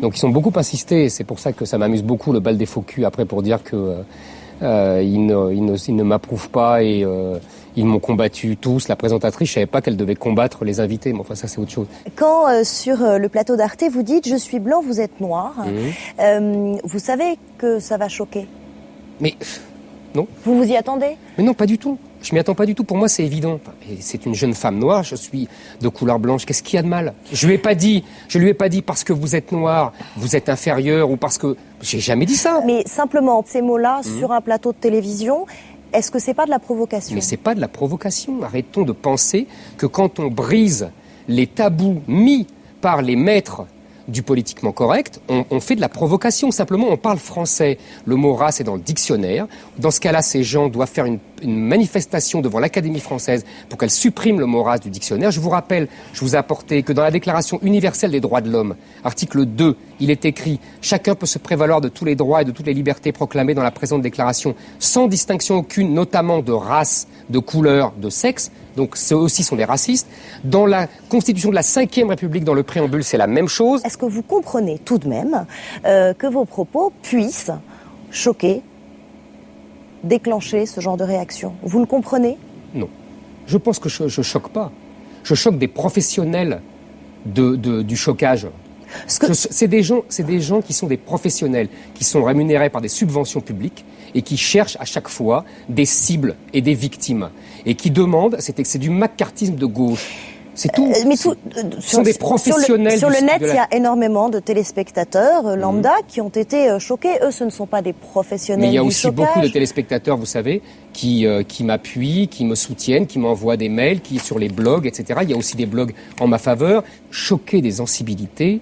Donc ils ont beaucoup insisté et c'est pour ça que ça m'amuse beaucoup le bal des faux culs après pour dire que ils ne m'approuvent pas et ils m'ont combattu tous. La présentatrice, je savais pas qu'elle devait combattre les invités, mais enfin ça c'est autre chose. Quand sur le plateau d'Arte vous dites je suis blanc, vous êtes noir, vous savez que ça va choquer. Mais non. Vous vous y attendez ? Mais non, pas du tout. Je m'y attends pas du tout. Pour moi, c'est évident. C'est une jeune femme noire. Je suis de couleur blanche. Qu'est-ce qu'il y a de mal ? Je lui ai pas dit parce que vous êtes noir, vous êtes inférieur ou parce que j'ai jamais dit ça. Mais simplement ces mots-là sur un plateau de télévision, est-ce que c'est pas de la provocation ? Mais c'est pas de la provocation. Arrêtons de penser que quand on brise les tabous mis par les maîtres du politiquement correct, on fait de la provocation. Simplement, on parle français. Le mot race est dans le dictionnaire. Dans ce cas-là, ces gens doivent faire une manifestation devant l'Académie française pour qu'elle supprime le mot race du dictionnaire. Je vous rappelle, je vous ai apporté que dans la Déclaration universelle des droits de l'homme, article 2, il est écrit « Chacun peut se prévaloir de tous les droits et de toutes les libertés proclamées dans la présente déclaration, sans distinction aucune, notamment de race, de couleur, de sexe ». Donc, ceux aussi sont des racistes. Dans la Constitution de la Ve République, dans le préambule, c'est la même chose. Est-ce que vous comprenez tout de même que vos propos puissent choquer, déclencher ce genre de réaction ? Vous le comprenez ? Non. Je pense que je choque pas. Je choque des professionnels du chocage. C'est des gens qui sont des professionnels, qui sont rémunérés par des subventions publiques et qui cherchent à chaque fois des cibles et des victimes. Et qui demandent, c'est du macartisme de gauche. C'est tout. Mais ce sont des professionnels. Sur le net, il y a énormément de téléspectateurs lambda qui ont été choqués. Eux, ce ne sont pas des professionnels. Mais il y a du aussi chocage. beaucoup de téléspectateurs, vous savez, qui m'appuient, qui me soutiennent, qui m'envoient des mails, qui sur les blogs, etc. Il y a aussi des blogs en ma faveur. Choquer des sensibilités,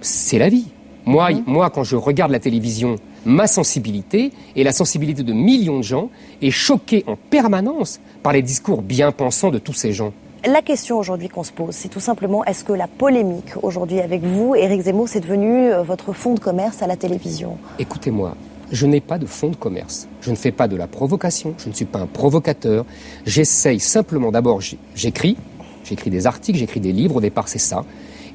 c'est la vie. Moi, quand je regarde la télévision, ma sensibilité et la sensibilité de millions de gens est choquée en permanence par les discours bien pensants de tous ces gens. La question aujourd'hui qu'on se pose, c'est tout simplement, est-ce que la polémique aujourd'hui avec vous, Éric Zemmour, c'est devenu votre fonds de commerce à la télévision ? Écoutez-moi, je n'ai pas de fonds de commerce. Je ne fais pas de la provocation, je ne suis pas un provocateur. J'essaye simplement, d'abord, j'écris des articles, j'écris des livres, au départ c'est ça.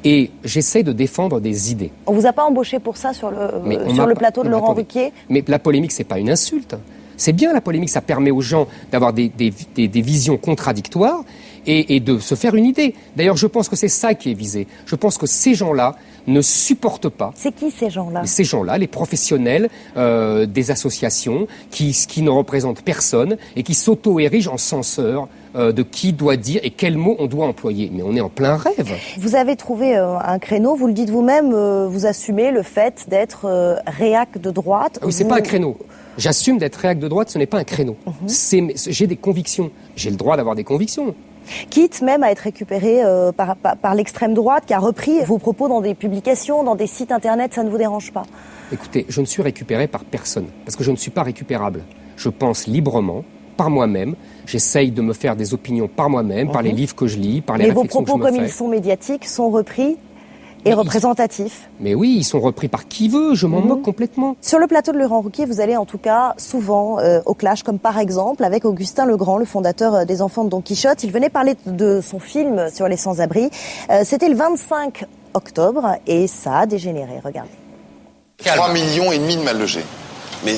Et j'essaye de défendre des idées. On vous a pas embauché pour ça sur le plateau de Laurent Ruquier ? Mais la polémique, c'est pas une insulte. C'est bien la polémique, ça permet aux gens d'avoir des visions contradictoires et de se faire une idée. D'ailleurs, je pense que c'est ça qui est visé. Je pense que ces gens-là ne supportent pas. C'est qui ces gens-là ? Ces gens-là, les professionnels des associations qui ne représentent personne et qui s'auto-érigent en censeurs de qui doit dire et quels mots on doit employer. Mais on est en plein rêve. Vous avez trouvé un créneau, vous le dites vous-même, vous assumez le fait d'être réac de droite. Oui, c'est pas un créneau. J'assume d'être réac de droite, ce n'est pas un créneau. J'ai des convictions. J'ai le droit d'avoir des convictions. Quitte même à être récupéré par l'extrême droite qui a repris vos propos dans des publications, dans des sites internet, ça ne vous dérange pas ? Écoutez, je ne suis récupéré par personne, parce que je ne suis pas récupérable. Je pense librement, par moi-même, j'essaye de me faire des opinions par moi-même, par les livres que je lis, par les réflexions que je me fais. Mais vos propos, comme ils sont médiatiques, sont repris et représentatifs. Mais oui, ils sont repris par qui veut, je m'en moque complètement. Sur le plateau de Laurent Ruquier, vous allez en tout cas souvent au clash, comme par exemple avec Augustin Legrand, le fondateur des Enfants de Don Quichotte. Il venait parler de son film sur les sans-abri. C'était le 25 octobre et ça a dégénéré, regardez. 3,5 millions de mal logés. Mais...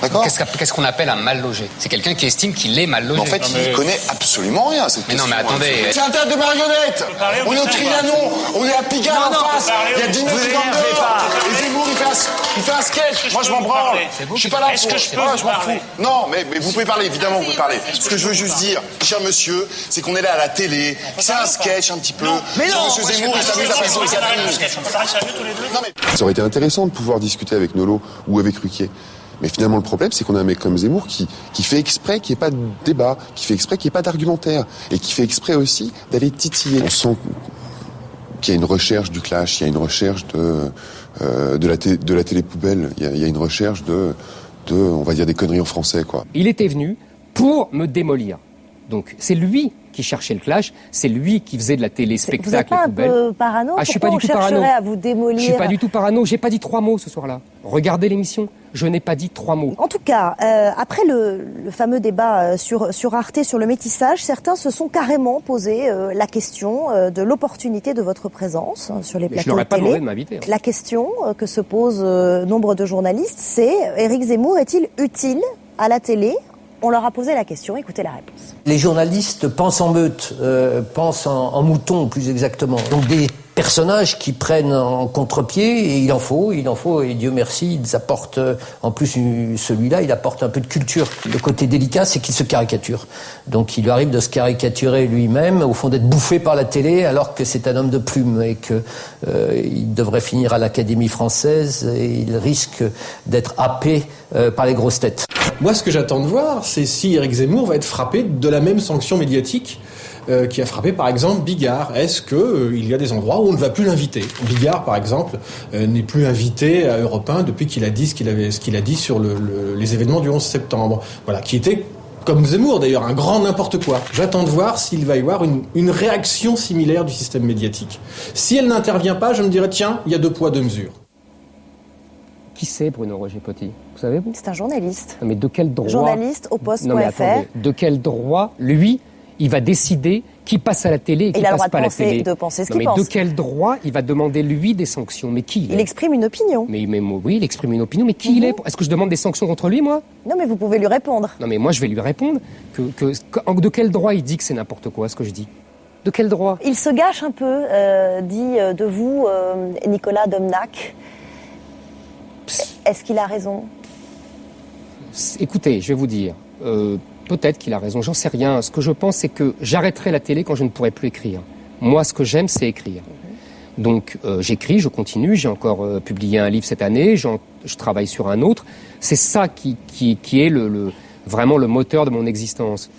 D'accord. Qu'est-ce qu'on appelle un mal logé ? C'est quelqu'un qui estime qu'il est mal logé. Mais en fait, il connaît absolument rien, cette question. Mais non, mais attendez. C'est un théâtre de marionnettes. On est au Trianon, on est à Pigalle en face. Il y a 10 mecs qui dorment dehors. Et Zemmour, il fait un sketch. Moi, je m'en branle. Je suis pas là pour... je m'en fous. Non, mais vous pouvez parler, évidemment, vous pouvez parler. Ce que je veux juste dire, cher monsieur, c'est qu'on est là à la télé. C'est un sketch, un petit peu. Mais non, monsieur Zemmour, il s'amuse à passer aux amis. Ça aurait été intéressant de pouvoir discuter avec Nolo ou avec Ruquier. Mais finalement, le problème, c'est qu'on a un mec comme Zemmour qui fait exprès qu'il n'y ait pas de débat, qui fait exprès qu'il n'y ait pas d'argumentaire, et qui fait exprès aussi d'aller titiller. On sent qu'il y a une recherche du clash, il y a une recherche de la télé poubelle, il y a une recherche de, on va dire, des conneries en français, quoi. Il était venu pour me démolir. Donc, c'est lui qui cherchait le clash, c'est lui qui faisait de la télé spectacle. Vous n'êtes pas un peu parano ? Je suis pas du tout parano. À vous démolir ? Je suis pas du tout parano. J'ai pas dit 3 mots ce soir-là. Regardez l'émission. Je n'ai pas dit 3 mots. En tout cas, après le fameux débat sur Arte, sur le métissage, certains se sont carrément posé la question de l'opportunité de votre présence sur les plateaux de télé. Je n'aurais pas demandé de m'inviter. La question que se posent nombre de journalistes, c'est Éric Zemmour est-il utile à la télé ? On leur a posé la question, écoutez la réponse. Les journalistes pensent en meute, pensent en mouton plus exactement. Donc des personnages qui prennent en contre-pied, et il en faut, et Dieu merci, ils apportent, en plus celui-là, il apporte un peu de culture. Le côté délicat, c'est qu'il se caricature. Donc il lui arrive de se caricaturer lui-même, au fond d'être bouffé par la télé, alors que c'est un homme de plume, et que il devrait finir à l'Académie française, et il risque d'être happé par les grosses têtes. Moi, ce que j'attends de voir, c'est si Éric Zemmour va être frappé de la même sanction médiatique qui a frappé, par exemple, Bigard. Est-ce qu'il y a des endroits où on ne va plus l'inviter ? Bigard, par exemple, n'est plus invité à Europe 1 depuis qu'il a dit ce qu'il a dit sur les événements du 11 septembre. Voilà, qui était, comme Zemmour d'ailleurs, un grand n'importe quoi. J'attends de voir s'il va y avoir une réaction similaire du système médiatique. Si elle n'intervient pas, je me dirais, tiens, il y a 2 poids, 2 mesures. Qui c'est Bruno Roger-Petit ? Vous savez, vous ? C'est un journaliste. Non, mais de quel droit ? Journaliste au poste.fr. Non, mais attendez, de quel droit, lui, il va décider qui passe à la télé et qui passe pas à la télé ? De penser ce qu'il pense. Mais de quel droit il va demander, lui, des sanctions ? Mais qui il exprime une opinion. Mais oui, il exprime une opinion, mais qui il est ? Est-ce que je demande des sanctions contre lui, moi ? Non, mais vous pouvez lui répondre. Non, mais moi, je vais lui répondre de quel droit il dit que c'est n'importe quoi, ce que je dis ? De quel droit? Il se gâche un peu, dit de vous, Nicolas Domnac. Est-ce qu'il a raison? Écoutez, je vais vous dire, peut-être qu'il a raison, j'en sais rien. Ce que je pense, c'est que j'arrêterai la télé quand je ne pourrai plus écrire. Moi, ce que j'aime, c'est écrire. Donc, j'écris, je continue, j'ai encore publié un livre cette année, je travaille sur un autre. C'est ça qui est vraiment le moteur de mon existence.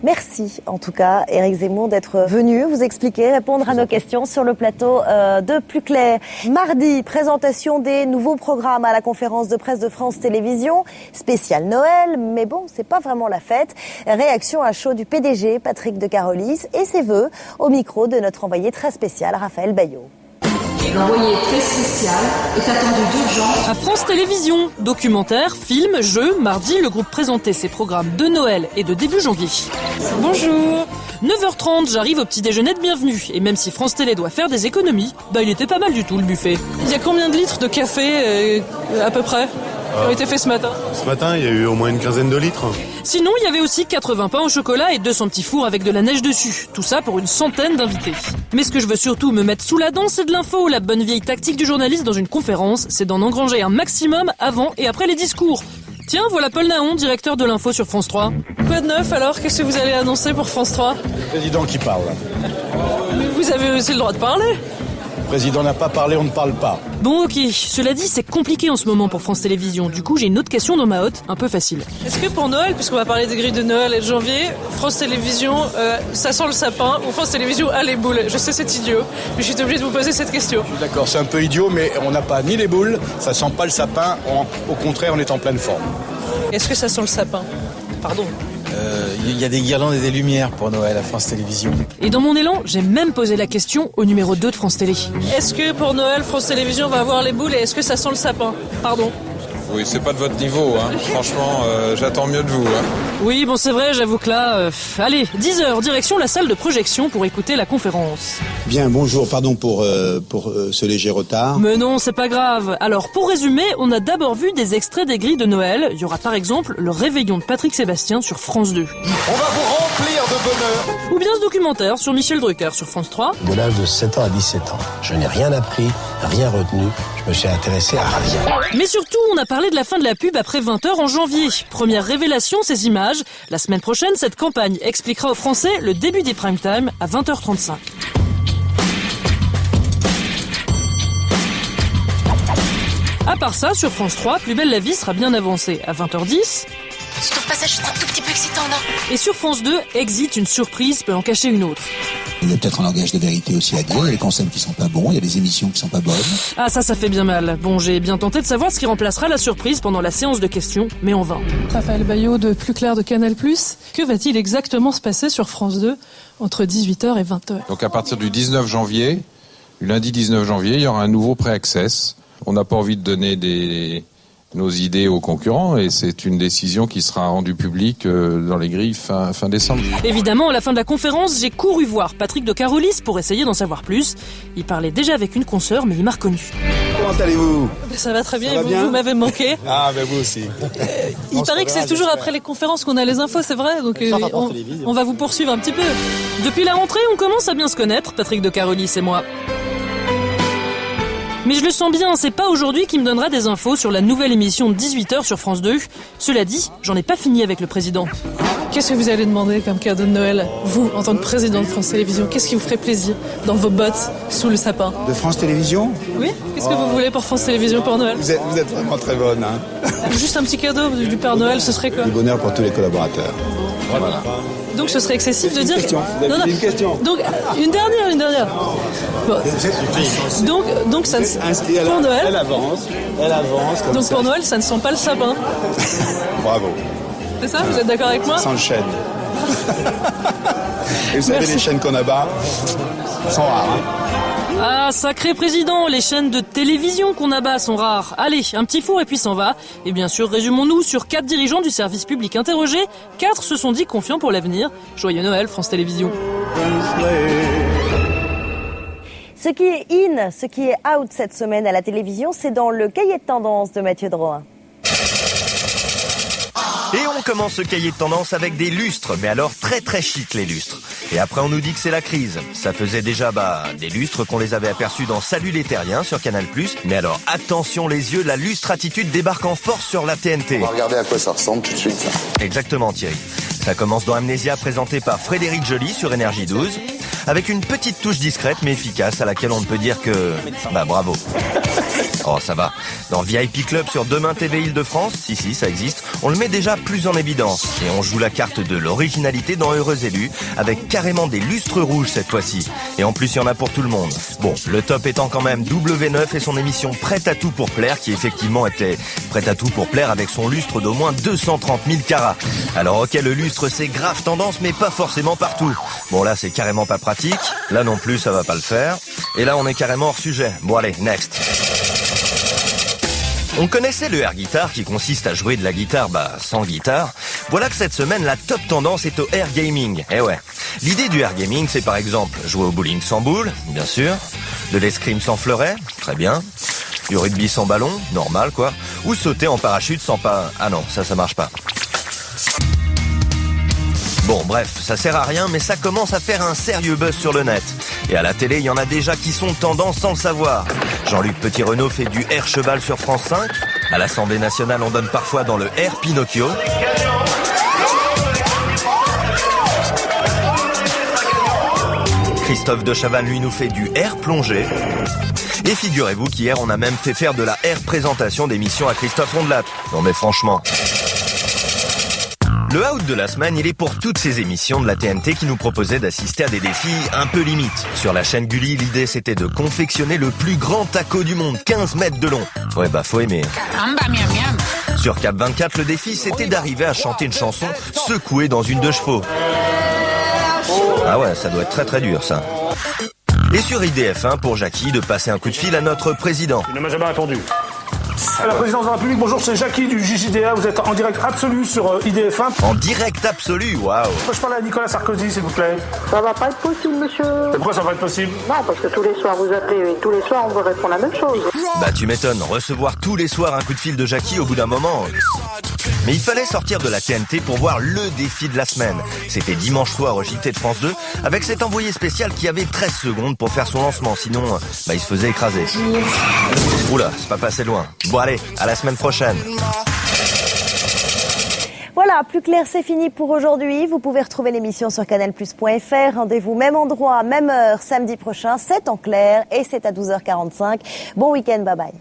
Merci, en tout cas, Éric Zemmour, d'être venu vous expliquer, répondre à nos questions sur le plateau de Plus Clair. Mardi, présentation des nouveaux programmes à la conférence de presse de France Télévisions, spécial Noël, mais bon, c'est pas vraiment la fête. Réaction à chaud du PDG, Patrick de Carolis, et ses vœux au micro de notre envoyé très spécial, Raphaël Bayot. L'envoyé très spécial est attendu d'urgence. À France Télévisions, documentaire, film, jeux, mardi, le groupe présentait ses programmes de Noël et de début janvier. Bonjour. 9h30, j'arrive au petit déjeuner de bienvenue. Et même si France Télé doit faire des économies, il était pas mal du tout le buffet. Il y a combien de litres de café, à peu près, qui ont été faits ce matin? Ce matin, il y a eu au moins une quinzaine de litres. Sinon, il y avait aussi 80 pains au chocolat et 200 petits fours avec de la neige dessus. Tout ça pour une centaine d'invités. Mais ce que je veux surtout me mettre sous la dent, c'est de l'info. La bonne vieille tactique du journaliste dans une conférence, c'est d'en engranger un maximum avant et après les discours. Tiens, voilà Paul Naon, directeur de l'info sur France 3. Quoi de neuf alors? Qu'est-ce que vous allez annoncer pour France 3? Le président qui parle. Mais vous avez aussi le droit de parler. Le président n'a pas parlé, on ne parle pas. Bon, ok. Cela dit, c'est compliqué en ce moment pour France Télévisions. Du coup, j'ai une autre question dans ma hotte, un peu facile. Est-ce que pour Noël, puisqu'on va parler des grilles de Noël et de janvier, France Télévisions, ça sent le sapin, ou France Télévisions a les boules? Je sais, c'est idiot, mais je suis obligée de vous poser cette question. D'accord, c'est un peu idiot, mais on n'a pas ni les boules, ça sent pas le sapin, au contraire, on est en pleine forme. Est-ce que ça sent le sapin? Pardon. Il y a des guirlandes et des lumières pour Noël à France Télévisions. Et dans mon élan, j'ai même posé la question au numéro 2 de France Télé. Est-ce que pour Noël, France Télévisions va avoir les boules et est-ce que ça sent le sapin? Pardon. Oui, c'est pas de votre niveau, hein. Franchement, j'attends mieux de vous. Hein. Oui, bon, c'est vrai, j'avoue que là... Allez, 10h, direction la salle de projection pour écouter la conférence. Bien, bonjour, pardon pour ce léger retard. Mais non, c'est pas grave. Alors, pour résumer, on a d'abord vu des extraits des grilles de Noël. Il y aura par exemple le réveillon de Patrick Sébastien sur France 2. On va vous remplir de bonheur. Ou bien ce documentaire sur Michel Drucker sur France 3. De l'âge de 7 ans à 17 ans, je n'ai rien appris, rien retenu. Je me suis intéressé à rien. Mais surtout, on a parlé de la fin de la pub après 20h en janvier. Première révélation, ces images. La semaine prochaine, cette campagne expliquera aux Français le début des prime time à 20h35. À part ça, sur France 3, Plus belle la vie sera bien avancée à 20h10. Je trouve pas ça juste un tout petit peu excitant, non? Et sur France 2, Exit, une surprise peut en cacher une autre. Il y a peut-être un langage de vérité aussi à dire. Il y a des concepts qui sont pas bons, il y a des émissions qui sont pas bonnes. Ah, ça fait bien mal. Bon, j'ai bien tenté de savoir ce qui remplacera la surprise pendant la séance de questions, mais en vain. Raphaël Bayot de Plus Clair de Canal+. Que va-t-il exactement se passer sur France 2 entre 18h et 20h? Donc à partir du 19 janvier, du lundi 19 janvier, il y aura un nouveau pré-access. On n'a pas envie de donner nos idées aux concurrents et c'est une décision qui sera rendue publique dans les grilles fin décembre. Évidemment, à la fin de la conférence, j'ai couru voir Patrick de Carolis pour essayer d'en savoir plus. Il parlait déjà avec une consoeur, mais il m'a reconnu. Comment allez-vous? Ça va très bien, et vous m'avez manqué. Ah, ben vous aussi. Il paraît que c'est toujours après les conférences qu'on a les infos, c'est vrai, donc on va vous poursuivre un petit peu. Depuis la rentrée, on commence à bien se connaître, Patrick de Carolis et moi. Mais je le sens bien, c'est pas aujourd'hui qu'il me donnera des infos sur la nouvelle émission de 18h sur France 2. Cela dit, j'en ai pas fini avec le président. Qu'est-ce que vous allez demander comme cadeau de Noël, vous, en tant que président de France Télévisions? Qu'est-ce qui vous ferait plaisir dans vos bottes, sous le sapin? De France Télévisions? Oui. Qu'est-ce que vous voulez pour France Télévisions pour Noël? Vous êtes vraiment très bonne, hein. Juste un petit cadeau du Père Noël, ce serait quoi? Du bonheur pour tous les collaborateurs. Voilà. Donc ce serait excessif de dire... Une question. Donc, une dernière. Bon. Donc ça pour Noël... Elle avance comme donc ça. pour Noël, ça ne sent pas le sapin. Bravo. C'est ça? Vous êtes d'accord avec moi? Sans le chêne. Et vous savez, les chaînes qu'on abat sont rares. Hein. Ah, sacré président, les chaînes de télévision qu'on abat sont rares. Allez, un petit four et puis s'en va. Et bien sûr, résumons-nous sur 4 dirigeants du service public interrogés. 4 se sont dit confiants pour l'avenir. Joyeux Noël, France Télévisions. Ce qui est in, ce qui est out cette semaine à la télévision, c'est dans le cahier de tendance de Mathieu Drouin. Et on commence ce cahier de tendance avec des lustres, mais alors très très chic les lustres. Et après on nous dit que c'est la crise. Ça faisait déjà des lustres qu'on les avait aperçus dans Salut les Terriens sur Canal+. Mais alors attention les yeux, la lustre attitude débarque en force sur la TNT. On va regarder à quoi ça ressemble tout de suite. Exactement Thierry. Ça commence dans Amnésia, présenté par Frédéric Joly sur Énergie 12, avec une petite touche discrète mais efficace à laquelle on ne peut dire que... bravo. Oh, ça va. Dans VIP Club sur Demain TV Île-de-France, si, ça existe, on le met déjà plus en évidence. Et on joue la carte de l'originalité dans Heureux Élus, avec carrément des lustres rouges cette fois-ci. Et en plus, il y en a pour tout le monde. Bon, le top étant quand même W9 et son émission Prête à tout pour plaire, qui effectivement était prête à tout pour plaire avec son lustre d'au moins 230 000 carats. Alors ok, le lustre c'est grave tendance, mais pas forcément partout. Bon là, c'est carrément pas pratique. Là non plus, ça va pas le faire. Et là, on est carrément hors sujet. Bon allez, next. On connaissait le air guitar qui consiste à jouer de la guitare sans guitare. Voilà que cette semaine, la top tendance est au air gaming. Eh ouais. L'idée du air gaming, c'est par exemple jouer au bowling sans boule, bien sûr, de l'escrime sans fleuret, très bien, du rugby sans ballon, normal quoi, ou sauter en parachute sans pas... Ah non, ça marche pas. Bon, bref, ça sert à rien, mais ça commence à faire un sérieux buzz sur le net. Et à la télé, il y en a déjà qui sont tendance sans le savoir. Jean-Luc Petit-Renaud fait du air cheval sur France 5. À l'Assemblée nationale, on donne parfois dans le air Pinocchio. Christophe de Chavannes, lui, nous fait du air plongé. Et figurez-vous qu'hier, on a même fait faire de la air présentation d'émissions à Christophe Ondelat. Non mais franchement... Le out de la semaine, il est pour toutes ces émissions de la TNT qui nous proposaient d'assister à des défis un peu limites. Sur la chaîne Gulli, l'idée c'était de confectionner le plus grand taco du monde, 15 mètres de long. Ouais faut aimer. Sur Cap 24, le défi c'était d'arriver à chanter une chanson secouée dans une 2 chevaux. Ah ouais, ça doit être très très dur ça. Et sur IDF1 pour Jackie de passer un coup de fil à notre président. Il ne m'a jamais répondu. À la présidence de la République, bonjour, c'est Jackie du JJDA, vous êtes en direct absolu sur IDF1. En direct absolu, waouh. Je parle à Nicolas Sarkozy, s'il vous plaît. Ça va pas être possible, monsieur. Pourquoi ça va être possible? Non, parce que tous les soirs vous appelez et tous les soirs on vous répond la même chose. Tu m'étonnes, recevoir tous les soirs un coup de fil de Jackie au bout d'un moment. Mais il fallait sortir de la TNT pour voir le défi de la semaine. C'était dimanche soir au JT de France 2, avec cet envoyé spécial qui avait 13 secondes pour faire son lancement, sinon il se faisait écraser. Oula, c'est pas passé loin. Bon allez, à la semaine prochaine. Voilà, plus clair, c'est fini pour aujourd'hui. Vous pouvez retrouver l'émission sur canalplus.fr. Rendez-vous même endroit, même heure, samedi prochain. C'est en clair et c'est à 12h45. Bon week-end, bye bye.